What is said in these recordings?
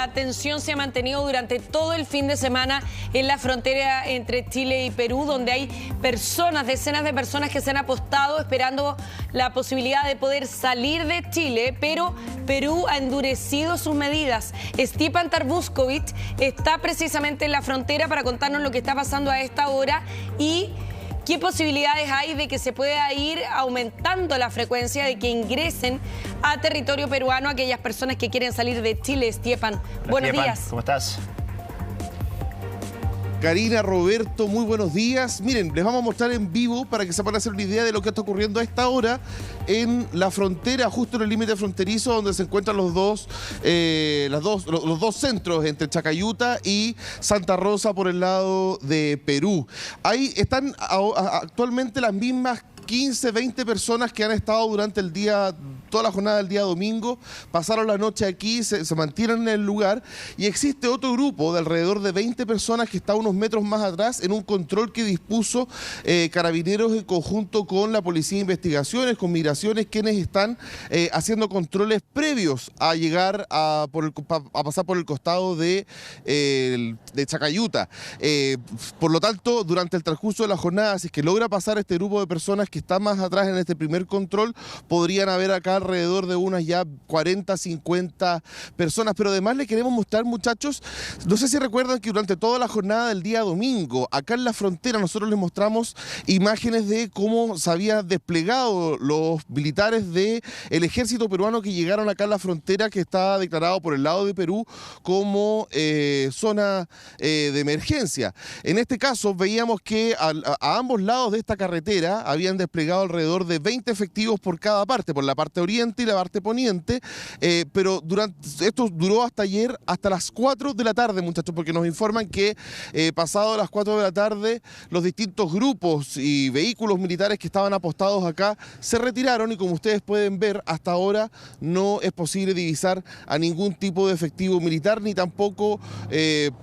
la tensión se ha mantenido durante todo el fin de semana en la frontera entre Chile y Perú, donde hay personas, decenas de personas que se han apostado esperando la posibilidad de poder salir de Chile, pero Perú ha endurecido sus medidas. Stjepan Tarbuskovic está precisamente en la frontera para contarnos lo que está pasando a esta hora y qué posibilidades hay de que se pueda ir aumentando la frecuencia de que ingresen a territorio peruano aquellas personas que quieren salir de Chile. Stjepan, buenos días. ¿Cómo estás? Karina, Roberto, muy buenos días. Miren, les vamos a mostrar en vivo para que se puedan hacer una idea de lo que está ocurriendo a esta hora en la frontera, justo en el límite fronterizo donde se encuentran los dos centros entre Chacayuta y Santa Rosa por el lado de Perú. Ahí están actualmente las mismas 15, 20 personas que han estado durante el día, toda la jornada del día domingo, pasaron la noche aquí, se mantienen en el lugar, y existe otro grupo de alrededor de 20 personas que está unos metros más atrás en un control que dispuso Carabineros en conjunto con la Policía de Investigaciones, con Migraciones, quienes están haciendo controles previos a llegar a pasar por el costado de Chacayuta. Por lo tanto, durante el transcurso de la jornada, si es que logra pasar este grupo de personas que está más atrás en este primer control, podrían haber acá alrededor de unas ya 40, 50 personas. Pero además les queremos mostrar, muchachos, no sé si recuerdan que durante toda la jornada del día domingo, acá en la frontera, nosotros les mostramos imágenes de cómo se habían desplegado los militares del ejército peruano que llegaron acá a la frontera, que está declarado por el lado de Perú como zona de emergencia. En este caso veíamos que a ambos lados de esta carretera habían desplegado alrededor de 20 efectivos por cada parte, por la parte oriente y la parte poniente, pero esto duró hasta ayer, hasta las 4 de la tarde, muchachos, porque nos informan que pasado las 4 de la tarde, los distintos grupos y vehículos militares que estaban apostados acá se retiraron y, como ustedes pueden ver, hasta ahora no es posible divisar a ningún tipo de efectivo militar ni tampoco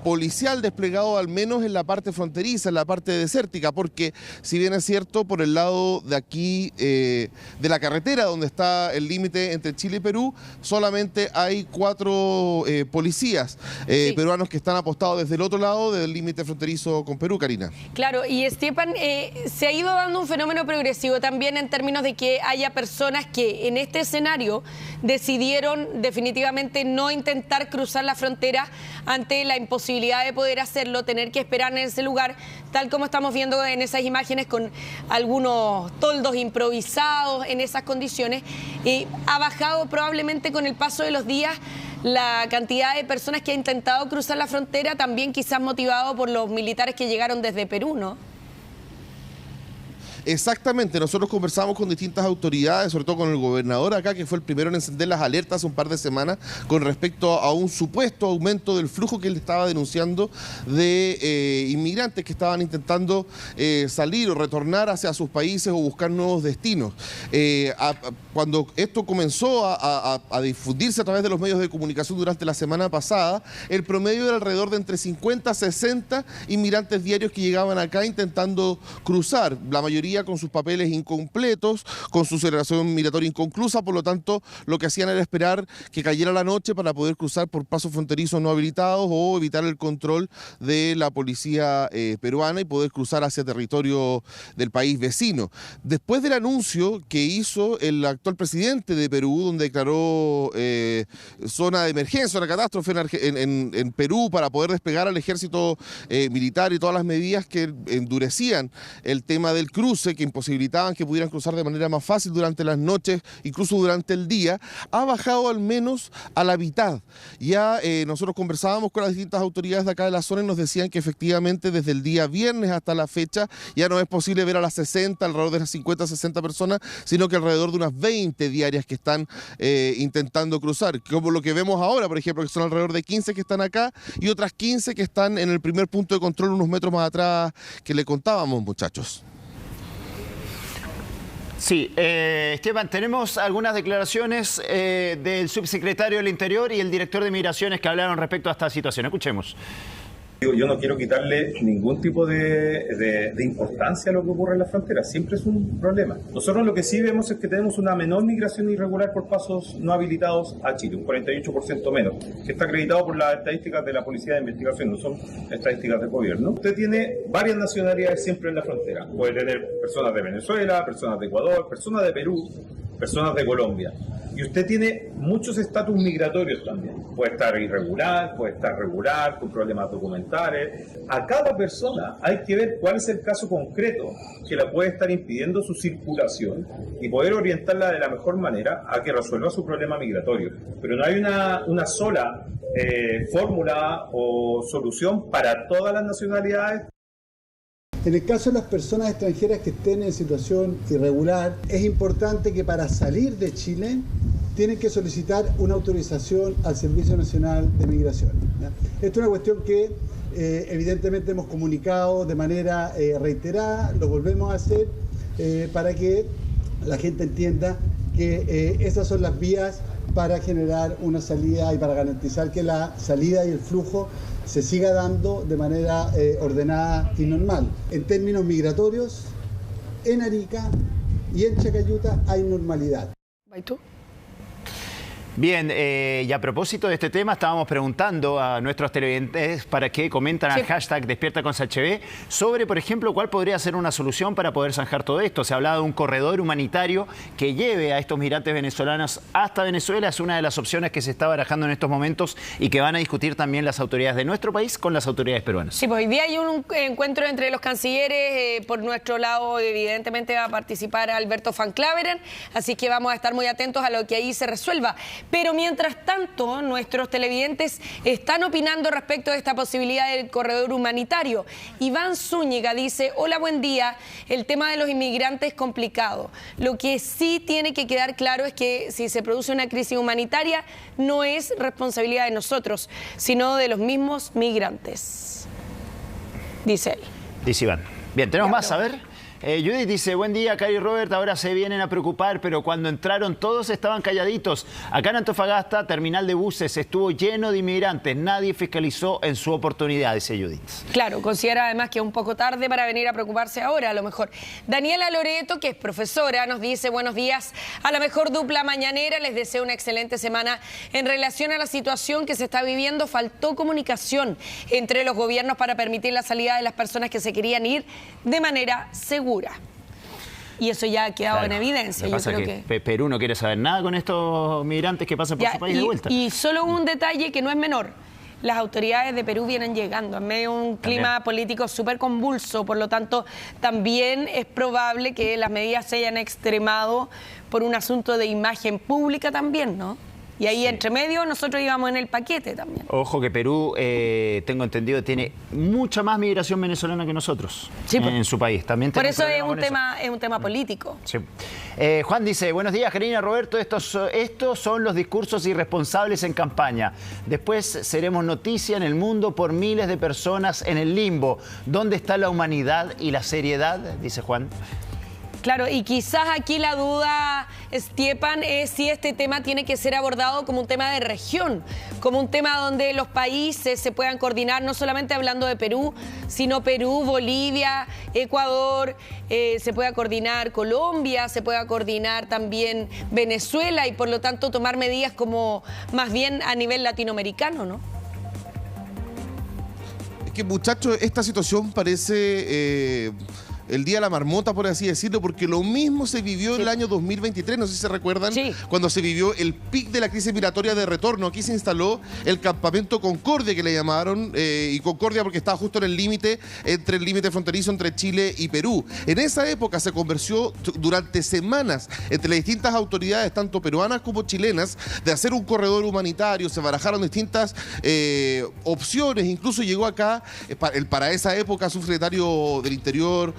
policial desplegado, al menos en la parte fronteriza, en la parte desértica, porque si bien es cierto, por el lado de aquí de la carretera donde está el límite entre Chile y Perú, solamente hay 4 policías peruanos que están apostados desde el otro lado del límite fronterizo con Perú, Karina. Claro, y Stjepan, se ha ido dando un fenómeno progresivo también en términos de que haya personas que en este escenario decidieron definitivamente no intentar cruzar la frontera ante la imposibilidad de poder hacerlo, tener que esperar en ese lugar, tal como estamos viendo en esas imágenes con algunos toldos improvisados en esas condiciones. Ha bajado probablemente con el paso de los días la cantidad de personas que ha intentado cruzar la frontera, también quizás motivado por los militares que llegaron desde Perú, ¿no? Exactamente, nosotros conversamos con distintas autoridades, sobre todo con el gobernador acá, que fue el primero en encender las alertas hace un par de semanas con respecto a un supuesto aumento del flujo que él estaba denunciando de inmigrantes que estaban intentando salir o retornar hacia sus países o buscar nuevos destinos. Cuando esto comenzó a difundirse a través de los medios de comunicación durante la semana pasada, el promedio era alrededor de entre 50 a 60 inmigrantes diarios que llegaban acá intentando cruzar, la mayoría con sus papeles incompletos, con su celebración migratoria inconclusa. Por lo tanto, lo que hacían era esperar que cayera la noche para poder cruzar por pasos fronterizos no habilitados o evitar el control de la policía peruana y poder cruzar hacia territorio del país vecino. Después del anuncio que hizo el actual presidente de Perú, donde declaró zona de emergencia, una catástrofe en Perú para poder despegar al ejército militar y todas las medidas que endurecían el tema del cruce, que imposibilitaban que pudieran cruzar de manera más fácil durante las noches, incluso durante el día, ha bajado al menos a la mitad. Ya nosotros conversábamos con las distintas autoridades de acá de la zona y nos decían que efectivamente desde el día viernes hasta la fecha ya no es posible ver a las 60, alrededor de las 50, 60 personas, sino que alrededor de unas 20 diarias que están intentando cruzar, como lo que vemos ahora, por ejemplo, que son alrededor de 15 que están acá y otras 15 que están en el primer punto de control unos metros más atrás que le contábamos, muchachos. Sí, Stjepan, tenemos algunas declaraciones del subsecretario del Interior y el director de Migraciones que hablaron respecto a esta situación. Escuchemos. Yo no quiero quitarle ningún tipo de importancia a lo que ocurre en la frontera, siempre es un problema. Nosotros lo que sí vemos es que tenemos una menor migración irregular por pasos no habilitados a Chile, un 48% menos, que está acreditado por las estadísticas de la Policía de Investigación, no son estadísticas del gobierno. Usted tiene varias nacionalidades siempre en la frontera, puede tener personas de Venezuela, personas de Ecuador, personas de Perú, personas de Colombia. Y usted tiene muchos estatus migratorios también. Puede estar irregular, puede estar regular, con problemas documentales. A cada persona hay que ver cuál es el caso concreto que la puede estar impidiendo su circulación y poder orientarla de la mejor manera a que resuelva su problema migratorio. Pero no hay una sola fórmula o solución para todas las nacionalidades. En el caso de las personas extranjeras que estén en situación irregular, es importante que para salir de Chile tienen que solicitar una autorización al Servicio Nacional de Migración, ¿ya? Esto es una cuestión que evidentemente hemos comunicado de manera reiterada, lo volvemos a hacer para que la gente entienda que esas son las vías para generar una salida y para garantizar que la salida y el flujo se siga dando de manera ordenada y normal. En términos migratorios, en Arica y en Chacayuta hay normalidad. ¿Y tú? Bien, y a propósito de este tema, estábamos preguntando a nuestros televidentes para que comentan al hashtag #DespiertaConSHB sobre, por ejemplo, cuál podría ser una solución para poder zanjar todo esto. Se ha hablado de un corredor humanitario que lleve a estos migrantes venezolanos hasta Venezuela. Es una de las opciones que se está barajando en estos momentos y que van a discutir también las autoridades de nuestro país con las autoridades peruanas. Sí, pues hoy día hay un encuentro entre los cancilleres. Por nuestro lado, evidentemente, va a participar Alberto Van Klaveren, así que vamos a estar muy atentos a lo que ahí se resuelva. Pero mientras tanto, nuestros televidentes están opinando respecto de esta posibilidad del corredor humanitario. Iván Zúñiga dice: hola, buen día. El tema de los inmigrantes es complicado. Lo que sí tiene que quedar claro es que si se produce una crisis humanitaria, no es responsabilidad de nosotros, sino de los mismos migrantes. Dice él. Dice Iván. Bien, tenemos más, a ver. Judith dice: buen día, Cari y Robert, ahora se vienen a preocupar, pero cuando entraron todos estaban calladitos. Acá en Antofagasta, terminal de buses estuvo lleno de inmigrantes, nadie fiscalizó en su oportunidad, dice Judith. Claro, considera además que es un poco tarde para venir a preocuparse ahora, a lo mejor. Daniela Loreto, que es profesora, nos dice: buenos días, a la mejor dupla mañanera, les deseo una excelente semana. En relación a la situación que se está viviendo, faltó comunicación entre los gobiernos para permitir la salida de las personas que se querían ir de manera segura. Y eso ya ha quedado en evidencia. Yo creo que Perú no quiere saber nada con estos migrantes que pasan por su país de vuelta. Y solo un detalle que no es menor. Las autoridades de Perú vienen llegando en medio de un clima político súper convulso, por lo tanto también es probable que las medidas se hayan extremado por un asunto de imagen pública también, ¿no? Y ahí entre medio nosotros íbamos en el paquete también. Ojo que Perú, tengo entendido, tiene mucha más migración venezolana que nosotros en su país. También por eso es un tema político. Sí. Juan dice: buenos días, Karina, Roberto. Estos son los discursos irresponsables en campaña. Después seremos noticia en el mundo por miles de personas en el limbo. ¿Dónde está la humanidad y la seriedad? Dice Juan. Claro, y quizás aquí la duda, Stiepan, es si este tema tiene que ser abordado como un tema de región, como un tema donde los países se puedan coordinar, no solamente hablando de Perú, sino Perú, Bolivia, Ecuador, se pueda coordinar Colombia, se pueda coordinar también Venezuela y por lo tanto tomar medidas como más bien a nivel latinoamericano, ¿no? Es que, muchachos, esta situación parece el día de la marmota, por así decirlo, porque lo mismo se vivió en el año 2023, no sé si se recuerdan, cuando se vivió el pic de la crisis migratoria de retorno. Aquí se instaló el campamento Concordia, que le llamaron, y Concordia porque estaba justo en el límite, entre el límite fronterizo entre Chile y Perú. En esa época se conversó durante semanas entre las distintas autoridades, tanto peruanas como chilenas, de hacer un corredor humanitario. Se barajaron distintas opciones, incluso llegó acá, para esa época, subsecretario del Interior,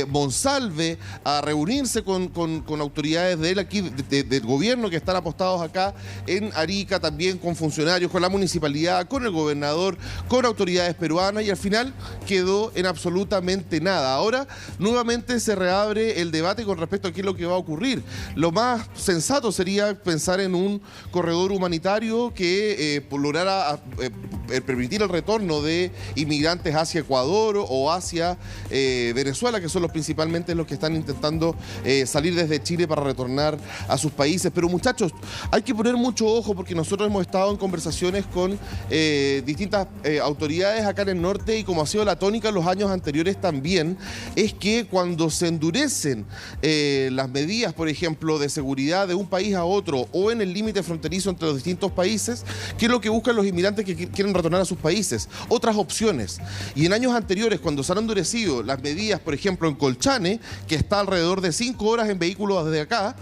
Monsalve a reunirse con autoridades de él aquí, del gobierno que están apostados acá en Arica, también con funcionarios, con la municipalidad, con el gobernador, con autoridades peruanas, y al final quedó en absolutamente nada. Ahora nuevamente se reabre el debate con respecto a qué es lo que va a ocurrir. Lo más sensato sería pensar en un corredor humanitario que lograra permitir el retorno de inmigrantes hacia Ecuador o hacia Venezuela, que son principalmente los que están intentando salir desde Chile para retornar a sus países. Pero muchachos, hay que poner mucho ojo, porque nosotros hemos estado en conversaciones con distintas autoridades acá en el norte, y como ha sido la tónica en los años anteriores también, es que cuando se endurecen las medidas, por ejemplo, de seguridad de un país a otro o en el límite fronterizo entre los distintos países, ¿qué es lo que buscan los inmigrantes que quieren retornar a sus países? Otras opciones. Y en años anteriores, cuando se han endurecido las medidas, por ejemplo, en Colchane, que está alrededor de 5 horas en vehículos desde acá,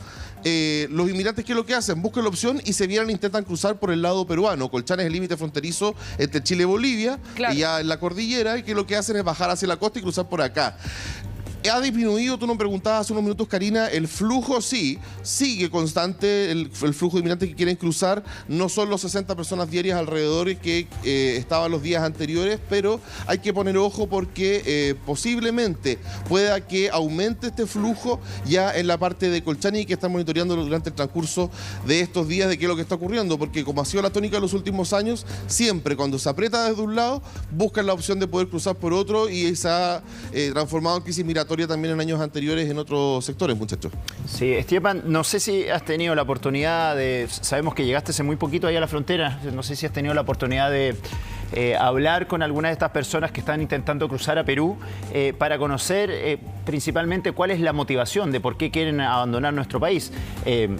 los inmigrantes, ¿qué es lo que hacen? Buscan la opción y se vienen, intentan cruzar por el lado peruano. Colchane es el límite fronterizo entre Chile y Bolivia, claro, y ya en la cordillera, y que lo que hacen es bajar hacia la costa y cruzar por acá. ¿Ha disminuido? Tú nos preguntabas hace unos minutos, Karina, el flujo sí, sigue constante el flujo de inmigrantes que quieren cruzar. No son los 60 personas diarias alrededor que estaban los días anteriores, pero hay que poner ojo porque posiblemente pueda que aumente este flujo ya en la parte de Colchane, y que están monitoreando durante el transcurso de estos días de qué es lo que está ocurriendo, porque como ha sido la tónica de los últimos años, siempre cuando se aprieta desde un lado, buscan la opción de poder cruzar por otro, y se ha transformado en crisis migratoria también en años anteriores en otros sectores, muchachos. Sí, Esteban, no sé si has tenido la oportunidad de... Sabemos que llegaste hace muy poquito ahí a la frontera, no sé si has tenido la oportunidad de hablar con algunas de estas personas que están intentando cruzar a Perú para conocer principalmente cuál es la motivación de por qué quieren abandonar nuestro país.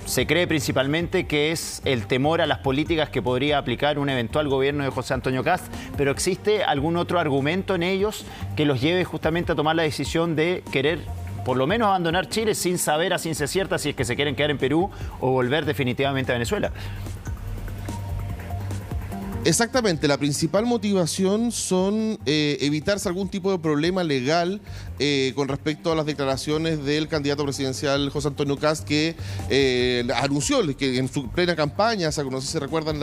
Se cree principalmente que es el temor a las políticas que podría aplicar un eventual gobierno de José Antonio Kast, pero ¿existe algún otro argumento en ellos que los lleve justamente a tomar la decisión de querer por lo menos abandonar Chile sin saber a ciencia cierta si es que se quieren quedar en Perú o volver definitivamente a Venezuela? Exactamente, la principal motivación son evitarse algún tipo de problema legal con respecto a las declaraciones del candidato presidencial José Antonio Kast, que anunció que en su plena campaña, no sé si se recuerdan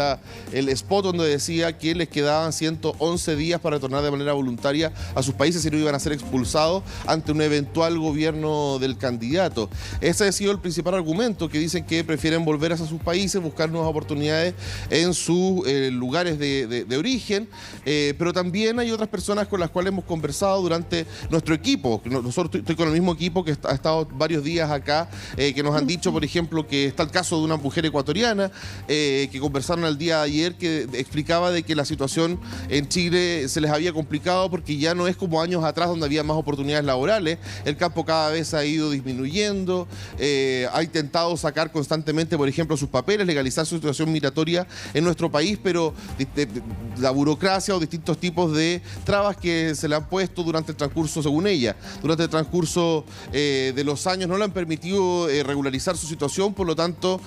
el spot donde decía que les quedaban 111 días para retornar de manera voluntaria a sus países y no iban a ser expulsados ante un eventual gobierno del candidato. Ese ha sido el principal argumento, que dicen que prefieren volver hacia sus países, buscar nuevas oportunidades en sus lugares de origen, pero también hay otras personas con las cuales hemos conversado durante nuestro equipo. Nosotros estoy con el mismo equipo que ha estado varios días acá, que nos han dicho, por ejemplo, que está el caso de una mujer ecuatoriana que conversaron el día de ayer, que explicaba de que la situación en Chile se les había complicado porque ya no es como años atrás donde había más oportunidades laborales. El campo cada vez ha ido disminuyendo, ha intentado sacar constantemente, por ejemplo, sus papeles, legalizar su situación migratoria en nuestro país, pero la burocracia o distintos tipos de trabas que se le han puesto durante el transcurso, según ella, durante el transcurso de los años, no le han permitido regularizar su situación. Por lo tanto,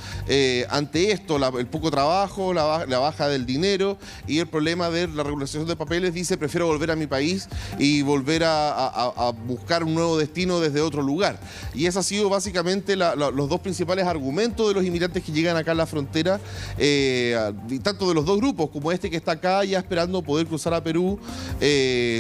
ante esto, el poco trabajo, la baja del dinero y el problema de la regulación de papeles, dice: prefiero volver a mi país y volver a buscar un nuevo destino desde otro lugar. Y ese ha sido básicamente los dos principales argumentos de los inmigrantes que llegan acá a la frontera, tanto de los dos grupos, como este que está acá ya esperando poder cruzar a Perú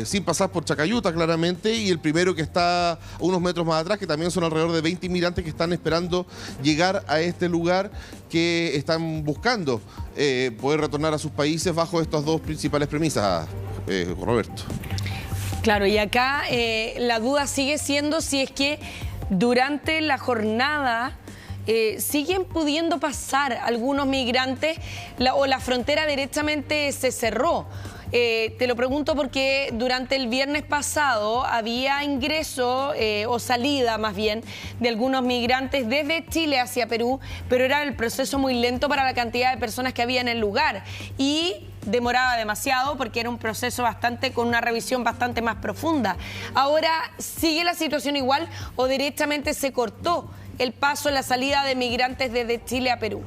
sin pasar por Chacayuta, claramente, y el primero que está unos metros más atrás, que también son alrededor de 20 inmigrantes que están esperando llegar a este lugar, que están buscando poder retornar a sus países bajo estas dos principales premisas, Roberto. Claro, y acá la duda sigue siendo si es que durante la jornada siguen pudiendo pasar algunos migrantes o la frontera directamente se cerró. Te lo pregunto porque durante el viernes pasado había ingreso o salida más bien de algunos migrantes desde Chile hacia Perú, pero era el proceso muy lento para la cantidad de personas que había en el lugar y demoraba demasiado porque era un proceso con una revisión bastante más profunda. Ahora, ¿sigue la situación igual o directamente se cortó el paso, la salida de migrantes desde Chile a Perú?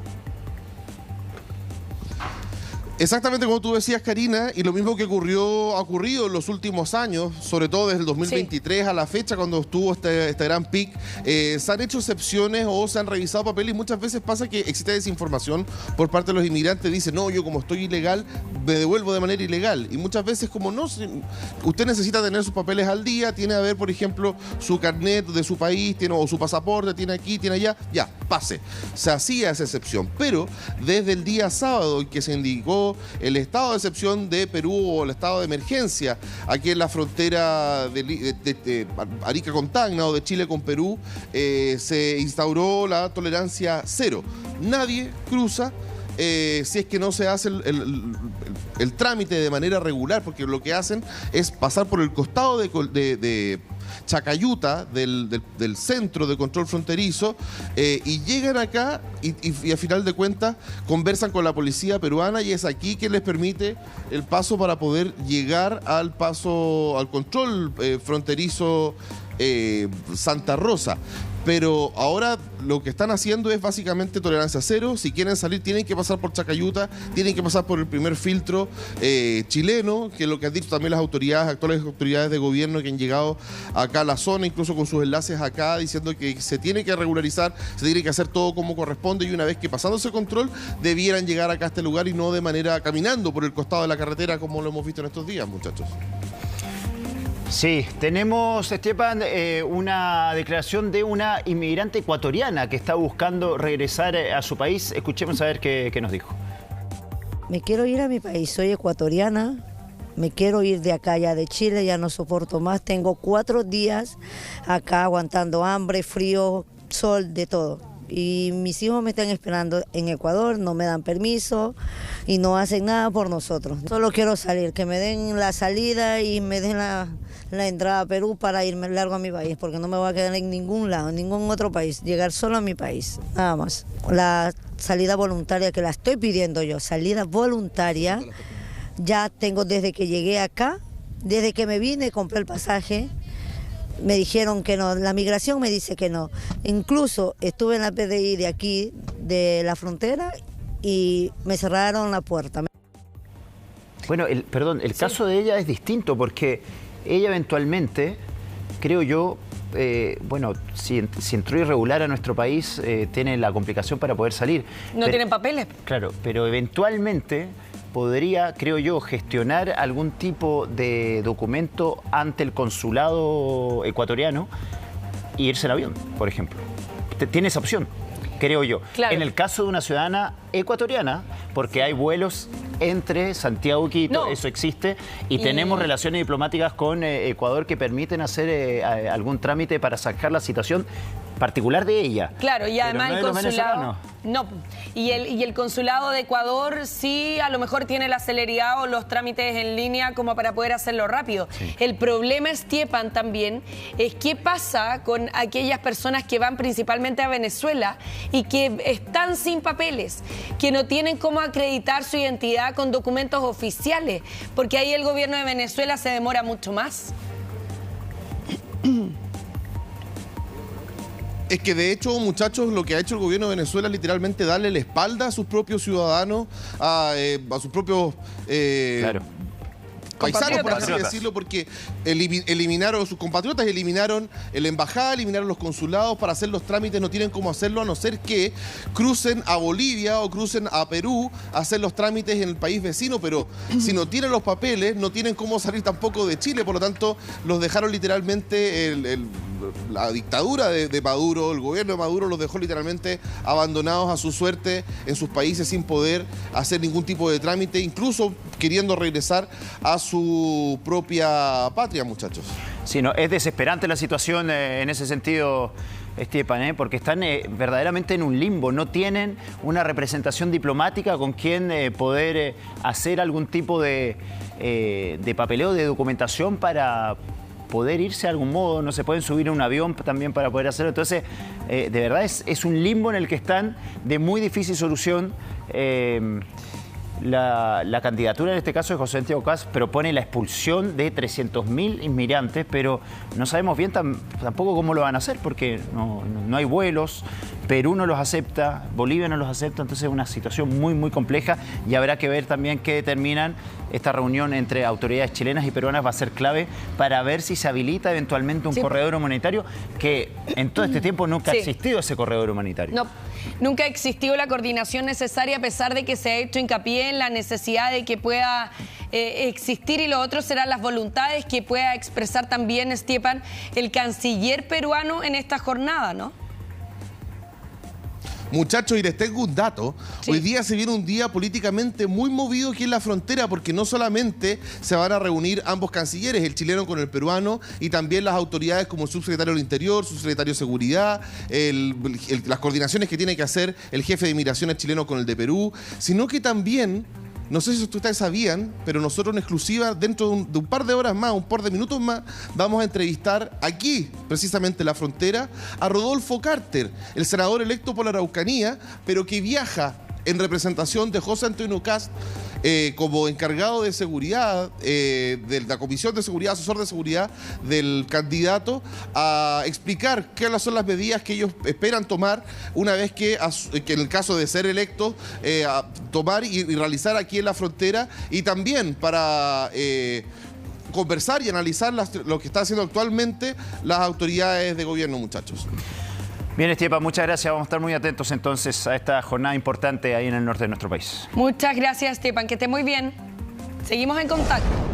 Exactamente como tú decías, Karina, y lo mismo que ha ocurrido en los últimos años, sobre todo desde el 2023 a la fecha, cuando estuvo este gran pic, se han hecho excepciones o se han revisado papeles y muchas veces pasa que existe desinformación por parte de los inmigrantes. Dicen, no, yo como estoy ilegal, me devuelvo de manera ilegal. Y muchas veces como no, usted necesita tener sus papeles al día, tiene que ver, por ejemplo, su carnet de su país, tiene, o su pasaporte, tiene aquí, tiene allá, ya, pase. Se hacía esa excepción, pero desde el día sábado que se indicó el estado de excepción de Perú o el estado de emergencia aquí en la frontera de Arica con Tacna o de Chile con Perú, se instauró la tolerancia cero. Nadie cruza si es que no se hace el trámite de manera regular, porque lo que hacen es pasar por el costado de Chacayuta, del centro de control fronterizo, y llegan acá y a final de cuentas conversan con la policía peruana y es aquí que les permite el paso para poder llegar al control fronterizo Santa Rosa. Pero ahora lo que están haciendo es básicamente tolerancia cero. Si quieren salir tienen que pasar por Chacayuta, tienen que pasar por el primer filtro chileno, que es lo que han dicho también las actuales autoridades de gobierno que han llegado acá a la zona, incluso con sus enlaces acá, diciendo que se tiene que regularizar, se tiene que hacer todo como corresponde y una vez que pasando ese control debieran llegar acá a este lugar y no de manera caminando por el costado de la carretera como lo hemos visto en estos días, muchachos. Sí, tenemos, Esteban, una declaración de una inmigrante ecuatoriana que está buscando regresar a su país. Escuchemos a ver qué nos dijo. Me quiero ir a mi país, soy ecuatoriana, me quiero ir de acá ya de Chile, ya no soporto más. Tengo 4 días acá aguantando hambre, frío, sol, de todo. Y mis hijos me están esperando en Ecuador, no me dan permiso y no hacen nada por nosotros. Solo quiero salir, que me den la salida y me den la entrada a Perú para irme largo a mi país, porque no me voy a quedar en ningún lado, en ningún otro país, llegar solo a mi país, nada más. La salida voluntaria que la estoy pidiendo yo, salida voluntaria, ya tengo desde que llegué acá, desde que me vine, compré el pasaje. Me dijeron que no, la migración me dice que no. Incluso estuve en la PDI de aquí, de la frontera, y me cerraron la puerta. Bueno, el caso de ella es distinto porque ella eventualmente, creo yo, si entró irregular a nuestro país, tiene la complicación para poder salir. No tienen papeles. Claro, pero eventualmente podría, creo yo, gestionar algún tipo de documento ante el consulado ecuatoriano e irse en avión, por ejemplo. Tiene esa opción, creo yo. Claro. En el caso de una ciudadana ecuatoriana, porque hay vuelos entre Santiago y Quito, eso existe, y tenemos relaciones diplomáticas con Ecuador que permiten hacer algún trámite para sacar la situación particular de ella. Claro, y además no el consulado... No, y el consulado de Ecuador sí a lo mejor tiene la celeridad o los trámites en línea como para poder hacerlo rápido. Sí. El problema, Esteban, también es qué pasa con aquellas personas que van principalmente a Venezuela y que están sin papeles, que no tienen cómo acreditar su identidad con documentos oficiales, porque ahí el gobierno de Venezuela se demora mucho más. Es que de hecho, muchachos, lo que ha hecho el gobierno de Venezuela es literalmente darle la espalda a sus propios ciudadanos, a sus propios paisanos, por así decirlo, porque eliminaron sus compatriotas, eliminaron la embajada, eliminaron los consulados para hacer los trámites, no tienen cómo hacerlo a no ser que crucen a Bolivia o crucen a Perú a hacer los trámites en el país vecino, pero si no tienen los papeles, no tienen cómo salir tampoco de Chile, por lo tanto, los dejaron literalmente la dictadura de Maduro, el gobierno de Maduro los dejó literalmente abandonados a su suerte en sus países sin poder hacer ningún tipo de trámite, incluso queriendo regresar a su propia patria, muchachos. Sí, no, es desesperante la situación en ese sentido, Esteban, porque están verdaderamente en un limbo, no tienen una representación diplomática con quien poder hacer algún tipo de papeleo, de documentación para poder irse de algún modo, no se pueden subir a un avión también para poder hacerlo. Entonces, de verdad es un limbo en el que están de muy difícil solución. la candidatura en este caso de José Antonio Kast propone la expulsión de 300.000 inmigrantes, pero no sabemos bien tampoco cómo lo van a hacer, porque no hay vuelos, Perú no los acepta, Bolivia no los acepta, entonces es una situación muy, muy compleja y habrá que ver también qué determinan. Esta reunión entre autoridades chilenas y peruanas va a ser clave para ver si se habilita eventualmente un corredor humanitario, que en todo este tiempo nunca ha existido ese corredor humanitario. No, nunca ha existido la coordinación necesaria, a pesar de que se ha hecho hincapié en la necesidad de que pueda existir, y lo otro serán las voluntades que pueda expresar también, Stepan, el canciller peruano en esta jornada, ¿no? Muchachos, y les tengo un dato. Sí. Hoy día se viene un día políticamente muy movido aquí en la frontera, porque no solamente se van a reunir ambos cancilleres, el chileno con el peruano, y también las autoridades como el subsecretario del Interior, subsecretario de Seguridad, las coordinaciones que tiene que hacer el jefe de Migraciones chileno con el de Perú, sino que también... No sé si ustedes sabían, pero nosotros en exclusiva, dentro de un par de horas más, un par de minutos más, vamos a entrevistar aquí, precisamente en la frontera, a Rodolfo Carter, el senador electo por la Araucanía, pero que viaja en representación de José Antonio Kast como encargado de seguridad, de la Comisión de Seguridad, asesor de seguridad del candidato, a explicar qué son las medidas que ellos esperan tomar una vez que en el caso de ser electos, tomar y realizar aquí en la frontera, y también para... conversar y analizar lo que están haciendo actualmente las autoridades de gobierno, muchachos. Bien, Estepa, muchas gracias. Vamos a estar muy atentos entonces a esta jornada importante ahí en el norte de nuestro país. Muchas gracias, Stepan. Que esté muy bien. Seguimos en contacto.